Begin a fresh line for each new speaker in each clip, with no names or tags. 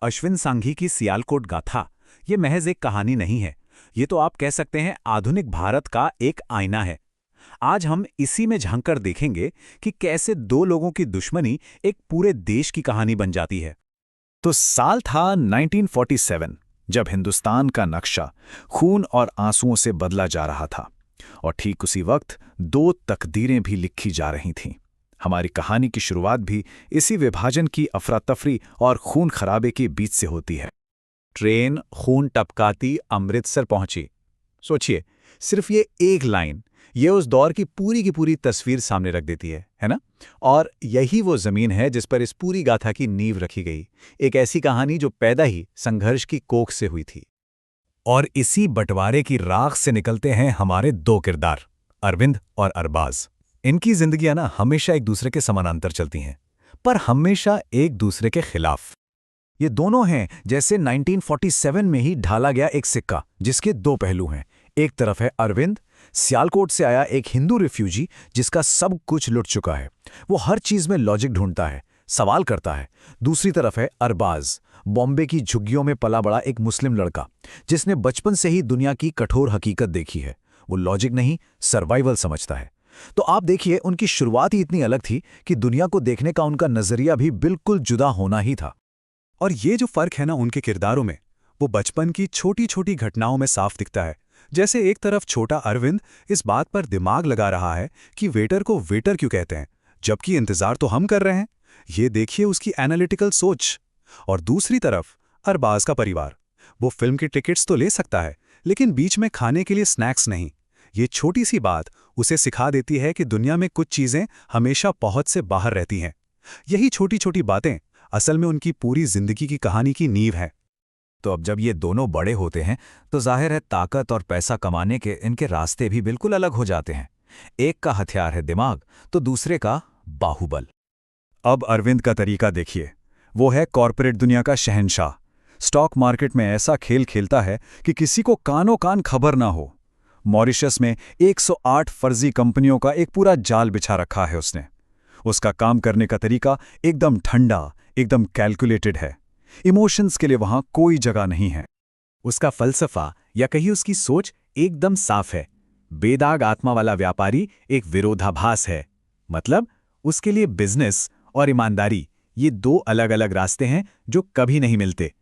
अश्विन सांघी की सियालकोट गाथा ये महज एक कहानी नहीं है। ये तो आप कह सकते हैं आधुनिक भारत का एक आईना है। आज हम इसी में झांककर देखेंगे कि कैसे दो लोगों की दुश्मनी एक पूरे देश की कहानी बन जाती है।
तो साल था 1947, जब हिंदुस्तान का नक्शा खून और आंसुओं से बदला जा रहा था। और ठीक उसी वक्त दो तकदीरें भी लिखी जा रही थीं। हमारी कहानी की शुरुआत भी इसी विभाजन की अफरा तफरी और खून खराबे के बीच से होती है।
ट्रेन खून टपकाती अमृतसर पहुंची। सोचिए, सिर्फ ये एक लाइन ये उस दौर की पूरी तस्वीर सामने रख देती है ना? और यही वो जमीन है जिस पर इस पूरी गाथा की नींव रखी गई। एक ऐसी कहानी जो पैदा ही संघर्ष की कोख से हुई थी।
और इसी बंटवारे की राख से निकलते हैं हमारे दो किरदार, अरविंद और अरबाज। इनकी जिंदगियां ना हमेशा एक दूसरे के समानांतर चलती हैं, पर हमेशा एक दूसरे के खिलाफ। ये दोनों हैं जैसे 1947 में ही ढाला गया एक सिक्का जिसके दो पहलू हैं। एक तरफ है अरविंद, सियालकोट से आया एक हिंदू रिफ्यूजी जिसका सब कुछ लुट चुका है। वो हर चीज में लॉजिक ढूंढता है, सवाल करता है। दूसरी तरफ है अरबाज, बॉम्बे की झुग्गियों में पला बड़ा एक मुस्लिम लड़का जिसने बचपन से ही दुनिया की कठोर हकीकत देखी है। वो लॉजिक नहीं, सर्वाइवल समझता है। तो आप देखिए, उनकी शुरुआत ही इतनी अलग थी कि दुनिया को देखने का उनका नजरिया भी बिल्कुल जुदा होना ही था।
और ये जो फर्क है ना उनके किरदारों में, वो बचपन की छोटी छोटी घटनाओं में साफ दिखता है। जैसे एक तरफ छोटा अरविंद इस बात पर दिमाग लगा रहा है कि वेटर को वेटर क्यों कहते हैं, जबकि इंतजार तो हम कर रहे हैं। ये देखिए उसकी एनालिटिकल सोच। और दूसरी तरफ अरबाज का परिवार, वो फिल्म की टिकट्स तो ले सकता है लेकिन बीच में खाने के लिए स्नैक्स नहीं। ये छोटी सी बात उसे सिखा देती है कि दुनिया में कुछ चीजें हमेशा पहुंच से बाहर रहती हैं। यही छोटी छोटी बातें असल में उनकी पूरी जिंदगी की कहानी की नींव है।
तो अब जब ये दोनों बड़े होते हैं तो जाहिर है ताकत और पैसा कमाने के इनके रास्ते भी बिल्कुल अलग हो जाते हैं। एक का हथियार है दिमाग तो दूसरे का बाहुबल।
अब अरविंद का तरीका देखिए। वो है कॉरपोरेट दुनिया का शहंशाह। स्टॉक मार्केट में ऐसा खेल खेलता है कि किसी को कानों कान खबर ना हो। मॉरिशस में 108 फर्जी कंपनियों का एक पूरा जाल बिछा रखा है उसने। उसका काम करने का तरीका एकदम ठंडा, एकदम कैलकुलेटेड है। इमोशंस के लिए वहां कोई जगह नहीं है। उसका फलसफा या कहीं उसकी सोच एकदम साफ है। बेदाग आत्मा वाला व्यापारी एक विरोधाभास है। मतलब उसके लिए बिजनेस और ईमानदारी ये दो अलग अलग रास्ते हैं जो कभी नहीं मिलते।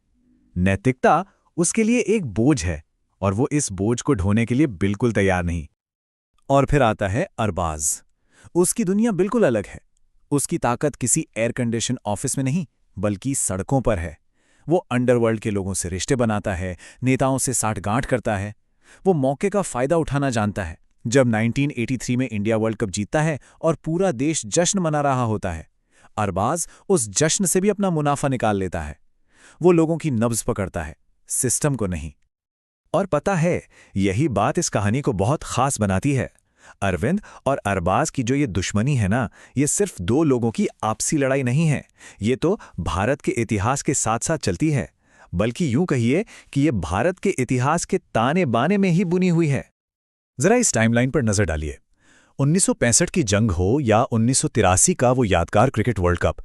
नैतिकता उसके लिए एक बोझ है और वो इस बोझ को ढोने के लिए बिल्कुल तैयार नहीं। और फिर आता है अरबाज। उसकी दुनिया बिल्कुल अलग है। उसकी ताकत किसी एयर कंडीशन ऑफिस में नहीं बल्कि सड़कों पर है। वो अंडरवर्ल्ड के लोगों से रिश्ते बनाता है, नेताओं से साठगांठ करता है। वो मौके का फायदा उठाना जानता है। जब 1983 में इंडिया वर्ल्ड कप जीतता है और पूरा देश जश्न मना रहा होता है, अरबाज उस जश्न से भी अपना मुनाफा निकाल लेता है। वो लोगों की नब्ज पकड़ता है, सिस्टम को नहीं। और पता है, यही बात इस कहानी को बहुत खास बनाती है। अरविंद और अरबाज की जो ये दुश्मनी है ना, ये सिर्फ दो लोगों की आपसी लड़ाई नहीं है। ये तो भारत के इतिहास के साथ साथ चलती है, बल्कि यूं कहिए कि ये भारत के इतिहास के ताने बाने में ही बुनी हुई है। जरा इस टाइमलाइन पर नजर डालिए। 1965 की जंग हो या 1983 का वो यादगार क्रिकेट वर्ल्ड कप,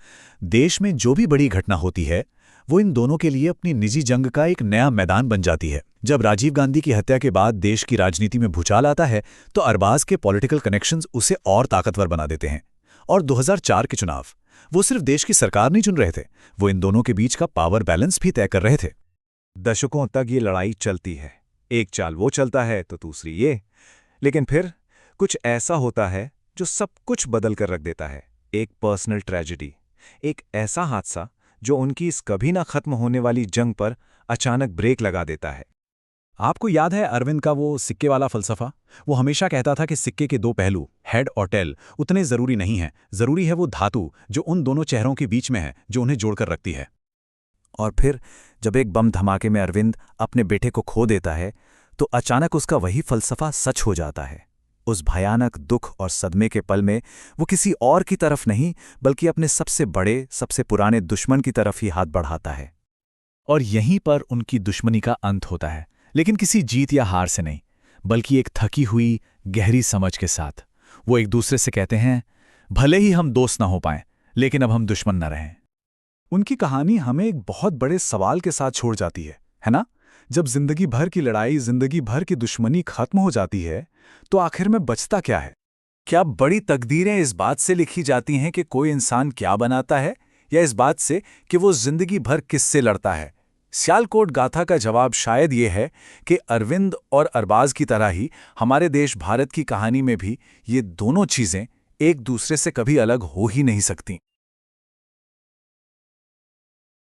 देश में जो भी बड़ी घटना होती है वो इन दोनों के लिए अपनी निजी जंग का एक नया मैदान बन जाती है। जब राजीव गांधी की हत्या के बाद देश की राजनीति में भूचाल आता है तो अरबाज के पॉलिटिकल कनेक्शंस उसे और ताकतवर बना देते हैं। और 2004 के चुनाव, वो सिर्फ देश की सरकार नहीं चुन रहे थे, वो इन दोनों के बीच का पावर बैलेंस भी तय कर रहे थे। दशकों तक ये लड़ाई चलती है। एक चाल वो चलता है तो दूसरी ये। लेकिन फिर कुछ ऐसा होता है जो सब कुछ बदल कर रख देता है। एक पर्सनल ट्रेजेडी, एक ऐसा हादसा जो उनकी इस कभी ना खत्म होने वाली जंग पर अचानक ब्रेक लगा देता है। आपको याद है अरविंद का वो सिक्के वाला फलसफा? वो हमेशा कहता था कि सिक्के के दो पहलू, हेड और टेल, उतने जरूरी नहीं हैं। जरूरी है वो धातु जो उन दोनों चेहरों के बीच में है, जो उन्हें जोड़कर रखती है। और फिर जब एक बम धमाके में अरविंद अपने बेटे को खो देता है तो अचानक उसका वही फलसफा सच हो जाता है। उस भयानक दुख और सदमे के पल में वो किसी और की तरफ नहीं बल्कि अपने सबसे बड़े, सबसे पुराने दुश्मन की तरफ ही हाथ बढ़ाता है। और यहीं पर उनकी दुश्मनी का अंत होता है, लेकिन किसी जीत या हार से नहीं, बल्कि एक थकी हुई गहरी समझ के साथ। वो एक दूसरे से कहते हैं, भले ही हम दोस्त ना हो पाएं, लेकिन अब हम दुश्मन न रहें। उनकी कहानी हमें एक बहुत बड़े सवाल के साथ छोड़ जाती है ना? जब जिंदगी भर की लड़ाई, जिंदगी भर की दुश्मनी खत्म हो जाती है, तो आखिर में बचता क्या है? क्या बड़ी तकदीरें इस बात से लिखी जाती हैं कि कोई इंसान क्या बनाता है, या इस बात से कि वो जिंदगी भर किससे लड़ता है? सियालकोट गाथा का जवाब शायद ये है कि अरविंद और अरबाज की तरह ही हमारे देश भारत की कहानी में भी ये दोनों चीजें एक दूसरे से कभी अलग हो ही नहीं सकती।